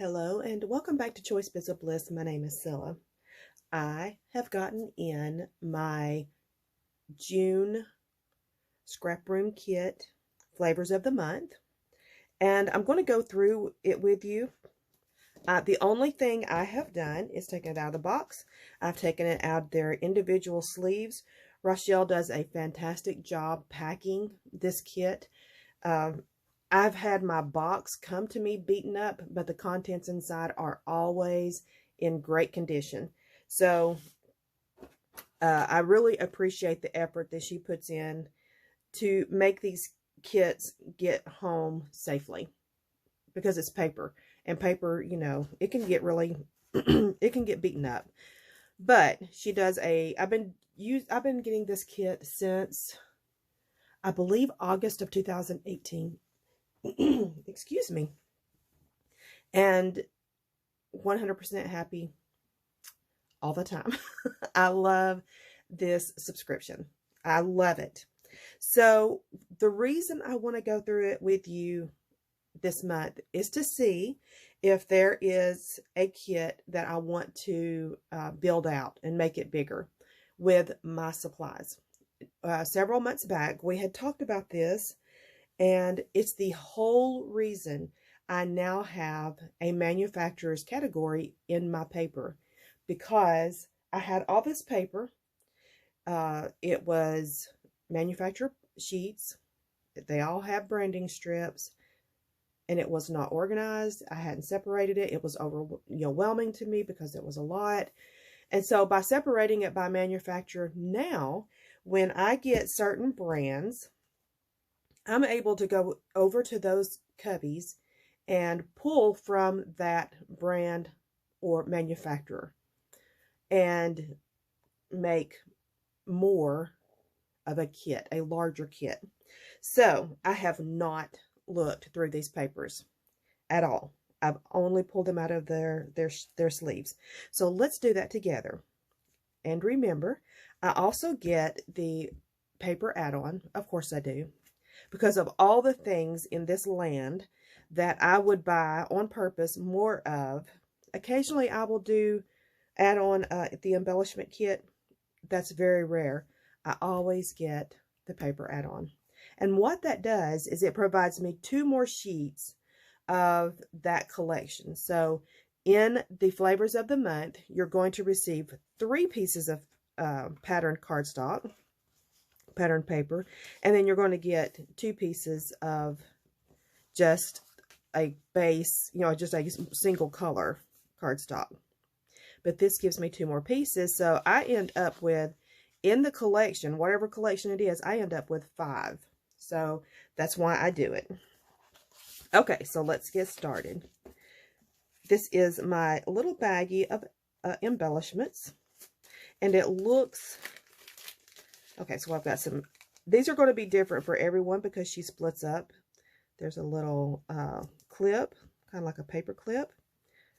Hello and welcome back to Choice Bits of Bliss. My name is Cilla. I have gotten in my June Scrap Room Kit Flavors of the Month, and I'm going to go through it with you. The only thing I have done is taken it out of the box. I've taken it out of their individual sleeves. Rochelle does a fantastic job packing this kit. I've had my box come to me beaten up, but the contents inside are always in great condition. So I really appreciate the effort that she puts in to make these kits get home safely, because it's paper, and paper, you know, it can get really it can get beaten up. But she does I've been getting this kit since I believe August of 2018. Excuse me. And 100% happy all the time. I love this subscription. I love it. So the reason I want to go through it with you this month is to see if there is a kit that I want to build out and make it bigger with my supplies. Several months back, we had talked about this, and it's the whole reason I now have a manufacturer's category in my paper, because I had all this paper. It was manufacturer sheets. They all have branding strips, and it was not organized. I hadn't separated it. It was overwhelming to me because it was a lot. And so by separating it by manufacturer, now when I get certain brands, I'm able to go over to those cubbies and pull from that brand or manufacturer and make more of a kit, a larger kit. So I have not looked through these papers at all. I've only pulled them out of their sleeves. So let's do that together. And remember, I also get the paper add-on. Of course I do, because of all the things in this land that I would buy on purpose more of. Occasionally I will do add on the embellishment kit. That's very rare. I always get the paper add-on. And what that does is it provides me 2 more sheets of that collection. So in the Flavors of the Month, you're going to receive 3 pieces of patterned cardstock, patterned paper, and then you're going to get 2 pieces of just a base, you know, just a single color cardstock. But this gives me 2 more pieces, so I end up with, in the collection, whatever collection it is, I end up with 5. So that's why I do it. Okay, so let's get started. This is my little baggie of embellishments, and it looks, okay, so I've got some, these are going to be different for everyone because she splits up. There's a little clip, kind of like a paper clip.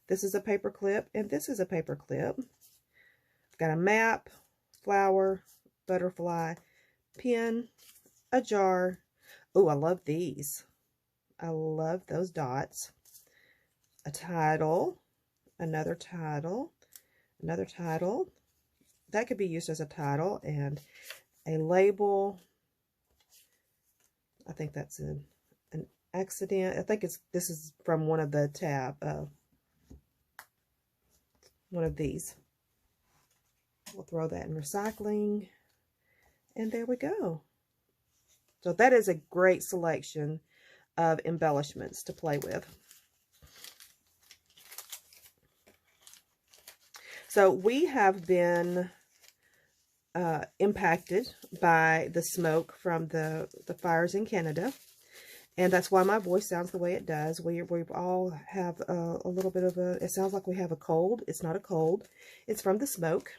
This is a paper clip, and this is a paper clip. I've got a map, flower, butterfly, pin, a jar. Oh, I love these. I love those dots. A title, another title, another title. That could be used as a title, and a label. I think that's an accident. I think this is from one of the one of these. We'll throw that in recycling, and there we go. So that is a great selection of embellishments to play with. So we have been impacted by the smoke from the fires in Canada, and that's why my voice sounds the way it does. We all have a little bit of it sounds like we have a cold. It's not a cold. It's from the smoke.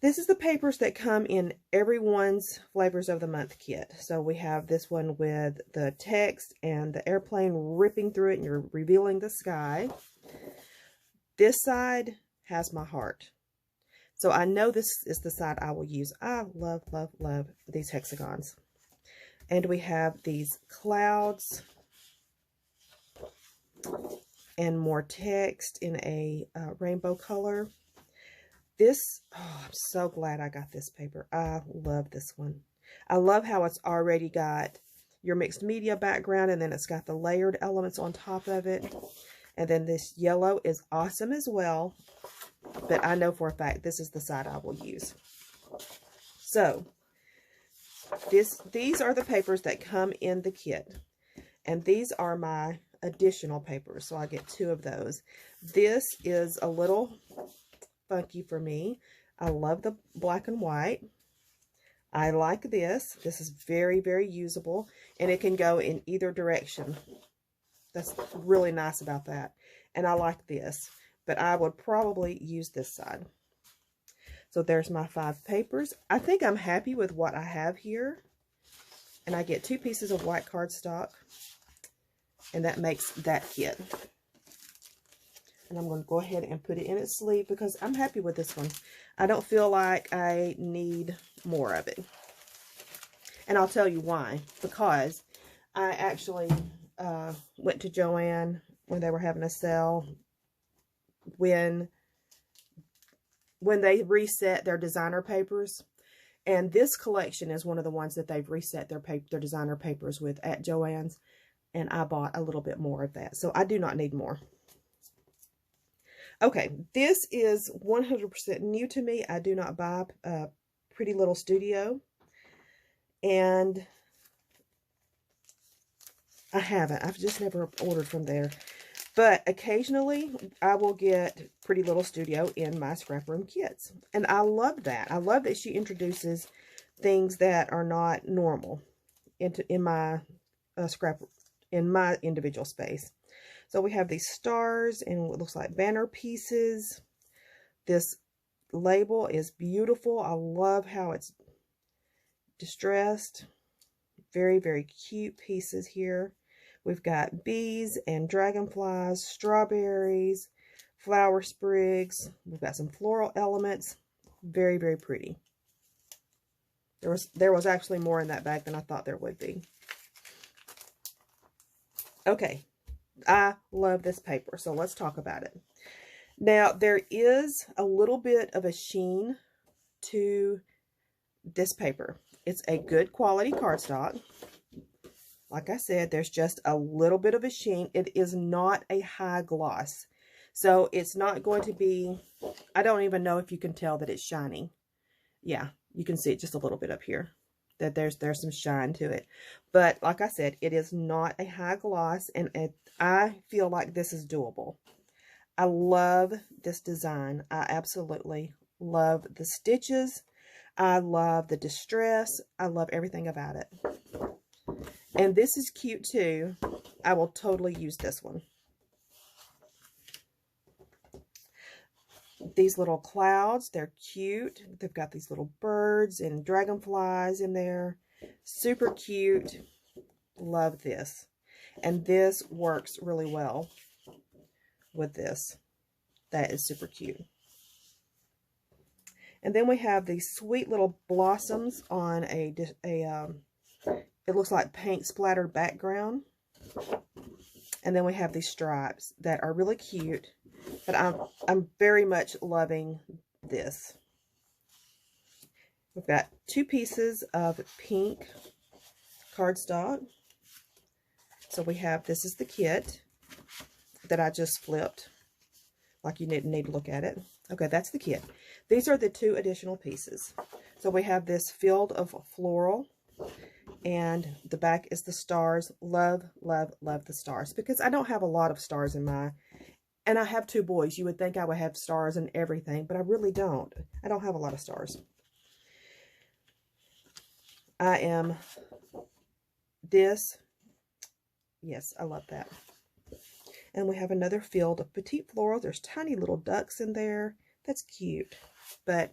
This is the papers that come in everyone's Flavors of the Month kit. So we have this one with the text and the airplane ripping through it, and you're revealing the sky. This side has my heart. So I know this is the side I will use. I love, love, love these hexagons. And we have these clouds. and more text in a rainbow color. This, oh, I'm so glad I got this paper. I love this one. I love how it's already got your mixed media background, and then it's got the layered elements on top of it. And then this yellow is awesome as well, but I know for a fact this is the side I will use. So these are the papers that come in the kit, and these are my additional papers, so I get 2 of those. This is a little funky for me. I love the black and white. I like this. This is very, very usable, and it can go in either direction. That's really nice about that. And I like this, but I would probably use this side. So there's my 5 papers. I think I'm happy with what I have here. And I get 2 pieces of white cardstock, and that makes that kit. And I'm going to go ahead and put it in its sleeve because I'm happy with this one. I don't feel like I need more of it. And I'll tell you why. Because I actually went to Joann when they were having a sale. When they reset their designer papers. And this collection is one of the ones that they've reset their designer papers with at Joann's. And I bought a little bit more of that. So I do not need more. Okay, this is 100% new to me. I do not buy Pretty Little Studio. And I haven't. I've just never ordered from there. But occasionally, I will get Pretty Little Studio in my scrap room kits. And I love that. I love that she introduces things that are not normal in my in my individual space. So we have these stars and what looks like banner pieces. This label is beautiful. I love how it's distressed. Very, very cute pieces here. We've got bees and dragonflies, strawberries, flower sprigs. We've got some floral elements. Very, very pretty. There was actually more in that bag than I thought there would be. Okay, I love this paper, so let's talk about it. Now, there is a little bit of a sheen to this paper. It's a good quality cardstock. Like I said, there's just a little bit of a sheen. It is not a high gloss. So it's not going to be, I don't even know if you can tell that it's shiny. Yeah, you can see it just a little bit up here. That there's some shine to it. But like I said, it is not a high gloss, and I feel like this is doable. I love this design. I absolutely love the stitches. I love the distress. I love everything about it. And this is cute too. I will totally use this one. These little clouds, they're cute. They've got these little birds and dragonflies in there. Super cute. Love this. And this works really well with this. That is super cute. And then we have these sweet little blossoms on it looks like paint splattered background. And then we have these stripes that are really cute. But I'm very much loving this. We've got 2 pieces of pink cardstock. So we have, this is the kit that I just flipped. Like you need to look at it. Okay, that's the kit. These are the 2 additional pieces. So we have this field of floral. And the back is the stars. Love, love, love the stars. Because I don't have a lot of stars in my... And I have 2 boys. You would think I would have stars and everything, but I really don't. I don't have a lot of stars. I am this. Yes, I love that. And we have another field of petite floral. There's tiny little ducks in there. That's cute. But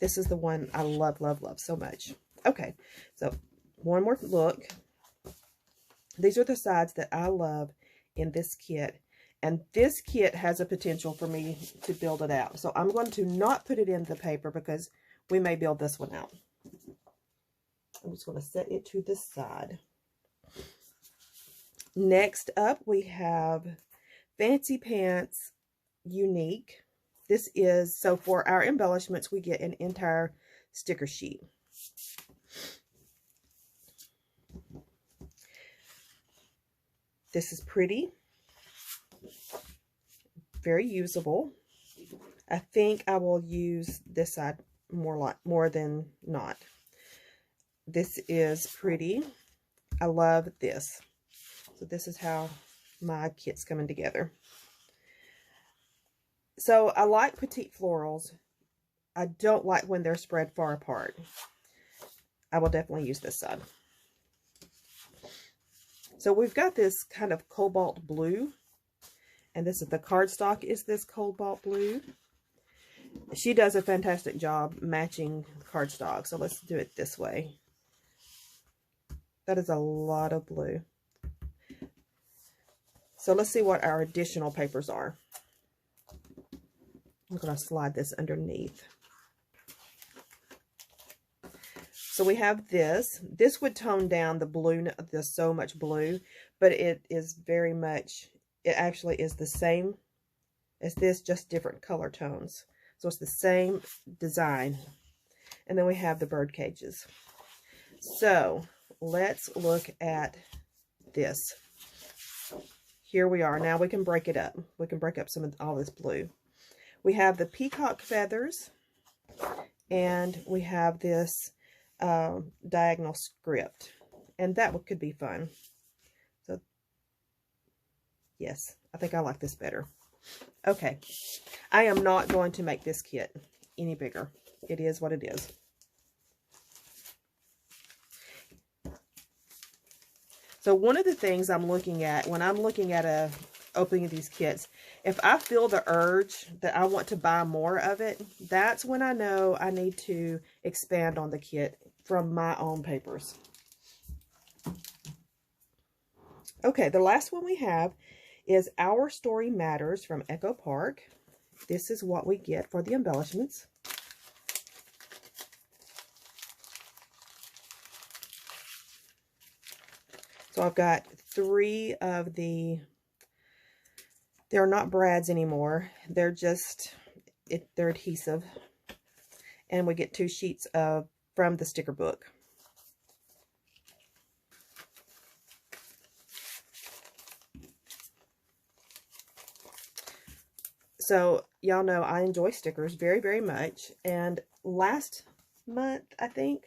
this is the one I love, love, love so much. Okay, so one more look. These are the sides that I love in this kit. And this kit has a potential for me to build it out. So I'm going to not put it in the paper because we may build this one out. I'm just going to set it to the side. Next up, we have Fancy Pants Unique. This is, so for our embellishments, we get an entire sticker sheet. This is pretty. Very usable. I think I will use this side more than not. This is pretty. I love this. So this is how my kit's coming together. So I like petite florals. I don't like when they're spread far apart. I will definitely use this side. So we've got this kind of cobalt blue. And this is the cardstock is this cobalt blue. She does a fantastic job matching cardstock. So let's do it this way. That is a lot of blue. So let's see what our additional papers are. I'm going to slide this underneath. So we have this. This would tone down the blue, the so much blue, but it is very much, it actually is the same as this, just different color tones. So it's the same design. And then we have the bird cages. So let's look at this. Here we are. Now we can break it up. We can break up some of all this blue. We have the peacock feathers, and we have this diagonal script, and that could be fun. So yes, I think I like this better. Okay, I am not going to make this kit any bigger. It is what it is. So one of the things I'm looking at when I'm looking at opening these kits, if I feel the urge that I want to buy more of it, that's when I know I need to expand on the kit from my own papers. Okay, the last one we have is Our Story Matters from Echo Park. This is what we get for the embellishments. So I've got 3 of the, they're not brads anymore. They're just, they're adhesive. And we get 2 sheets of from the sticker book. So y'all know I enjoy stickers very, very much. And last month, I think,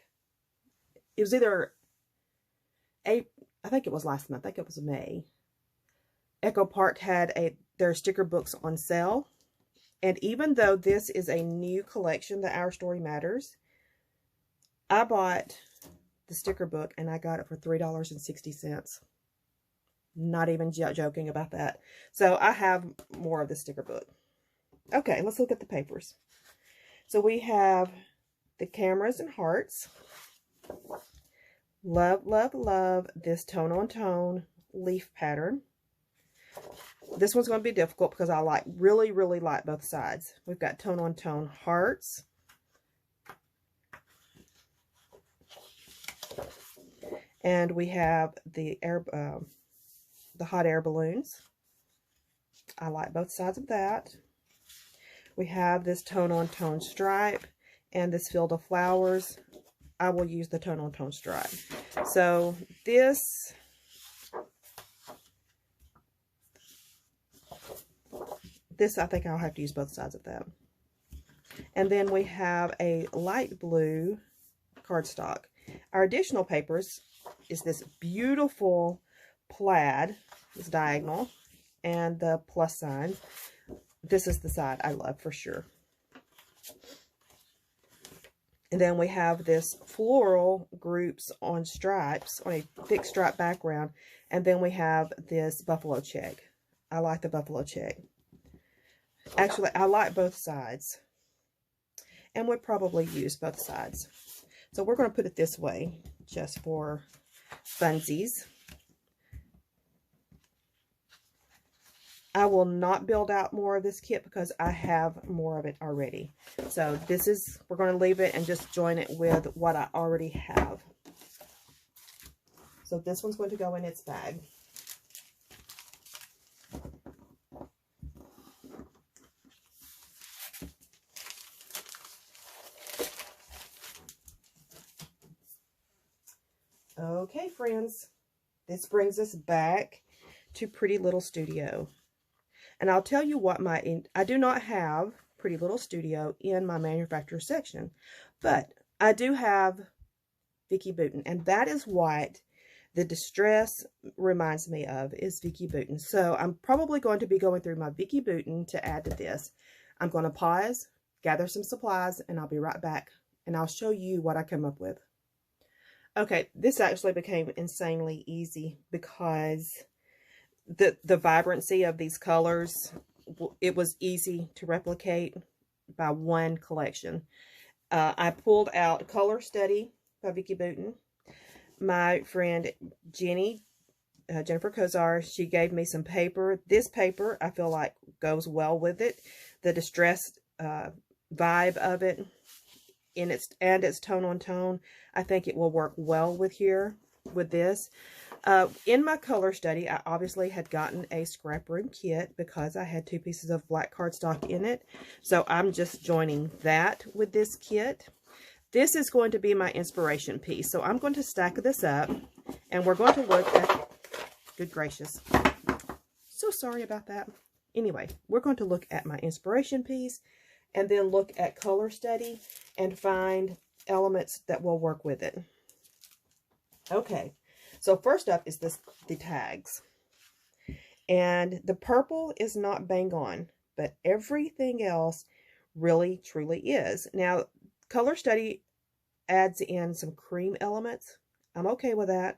it was either I think it was last month. I think it was May. Echo Park had their sticker books on sale. And even though this is a new collection, the Our Story Matters, I bought the sticker book and I got it for $3.60. Not even joking about that. So I have more of the sticker book. Okay, let's look at the papers. So we have the cameras and hearts. Love, love, love this tone-on-tone leaf pattern. This one's going to be difficult because I really, really like both sides. We've got tone-on-tone hearts. And we have the hot air balloons. I like both sides of that. We have this tone-on-tone stripe and this field of flowers. I will use the tone-on-tone stripe. So this, I think I'll have to use both sides of that. And then we have a light blue cardstock. Our additional papers is this beautiful plaid, this diagonal, and the plus sign. This is the side I love for sure. And then we have this floral groups on stripes, on a thick stripe background. And then we have this buffalo check. I like the buffalo check. Actually, I like both sides. And would probably use both sides. So we're going to put it this way, just for funsies. I will not build out more of this kit because I have more of it already. So this is, we're going to leave it and just join it with what I already have. So this one's going to go in its bag. Okay, friends, this brings us back to Pretty Little Studio. And I'll tell you what, I do not have Pretty Little Studio in my manufacturer section, but I do have Vicki Boutin, and that is what the distress reminds me of, is Vicki Boutin. So I'm probably going to be going through my Vicki Boutin to add to this. I'm going to pause, gather some supplies, and I'll be right back, and I'll show you what I come up with. Okay, this actually became insanely easy because the vibrancy of these colors, it was easy to replicate by one collection. I pulled out Color Study by Vicki Boutin. My friend Jennifer Kozar, she gave me some paper. This paper, I feel like, goes well with it. The distressed vibe of it in its tone on tone, I think it will work well with this. In my Color Study, I obviously had gotten a scrap room kit because I had 2 pieces of black cardstock in it. So I'm just joining that with this kit. This is going to be my inspiration piece. So I'm going to stack this up, and we're going to look at, good gracious, so sorry about that. Anyway, we're going to look at my inspiration piece and then look at Color Study and find elements that will work with it. Okay, so first up is the tags. And the purple is not bang on, but everything else really truly is. Now, Color Study adds in some cream elements. I'm okay with that.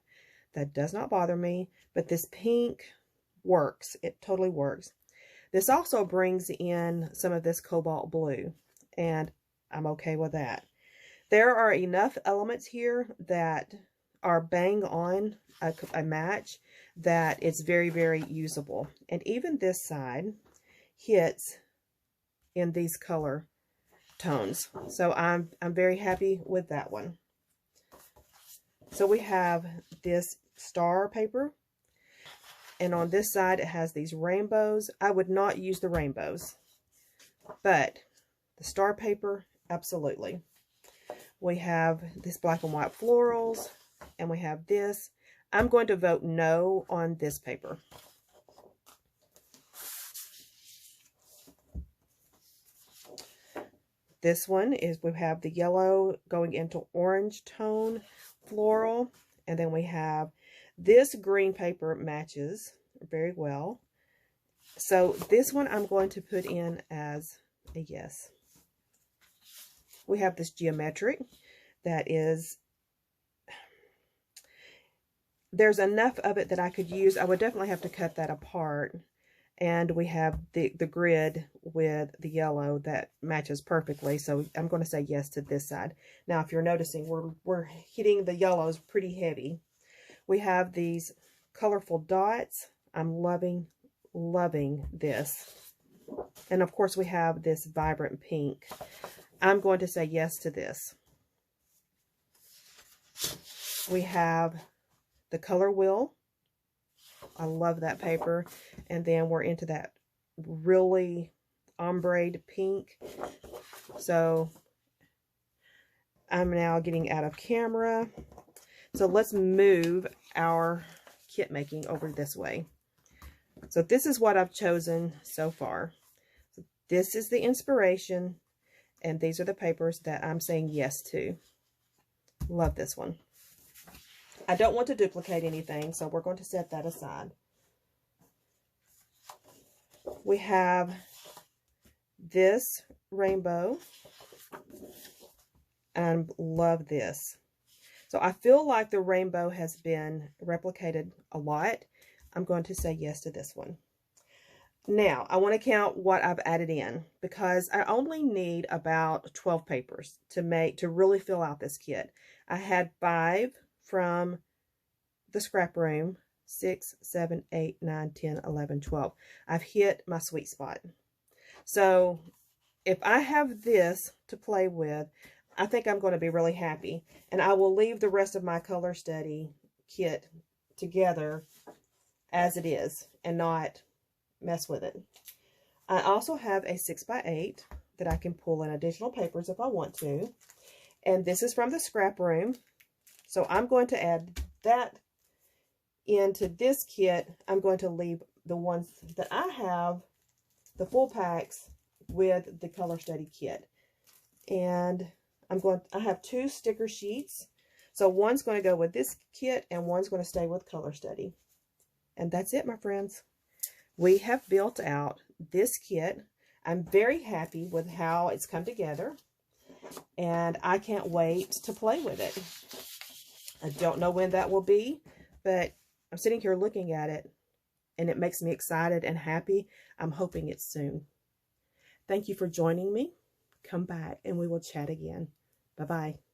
That does not bother me, but this pink works. It totally works. This also brings in some of this cobalt blue, and I'm okay with that. There are enough elements here that are bang on a match that it's very, very usable. And even this side hits in these color tones. So I'm very happy with that one. So we have this star paper, and on this side it has these rainbows. I would not use the rainbows, but the star paper, absolutely. We have this black and white florals, and we have this. I'm going to vote no on this paper. This one is, we have the yellow going into orange tone floral, and then we have this green paper matches very well. So this one I'm going to put in as a yes. We have this geometric that is, there's enough of it that I could use. I would definitely have to cut that apart. And we have the grid with the yellow that matches perfectly. So I'm going to say yes to this side. Now, if you're noticing, we're hitting the yellows pretty heavy. We have these colorful dots. I'm loving this. And of course, we have this vibrant pink. I'm going to say yes to this. We have the color wheel. I love that paper. And then we're into that really ombre pink. So I'm now getting out of camera. So let's move our kit making over this way. So this is what I've chosen so far. So this is the inspiration, and these are the papers that I'm saying yes to. Love this one. I don't want to duplicate anything, so we're going to set that aside. We have this rainbow, and love this. So I feel like the rainbow has been replicated a lot. I'm going to say yes to this one. Now, I want to count what I've added in, because I only need about 12 papers to really fill out this kit. I had 5 from the scrap room, 6, 7, 8, 9, 10, 11, 12. I've hit my sweet spot. So if I have this to play with, I think I'm going to be really happy. And I will leave the rest of my Color Study kit together as it is and not mess with it. I also have a 6x8 that I can pull in additional papers if I want to. And this is from the scrap room. So I'm going to add that into this kit, I'm going to leave the ones that I have, the full packs, with the color study kit. And I have 2 sticker sheets. So one's going to go with this kit and one's going to stay with color study. And that's it, my friends. We have built out this kit. I'm very happy with how it's come together. And I can't wait to play with it. I don't know when that will be, but I'm sitting here looking at it and it makes me excited and happy. I'm hoping it's soon. Thank you for joining me. Come back and we will chat again. Bye-bye.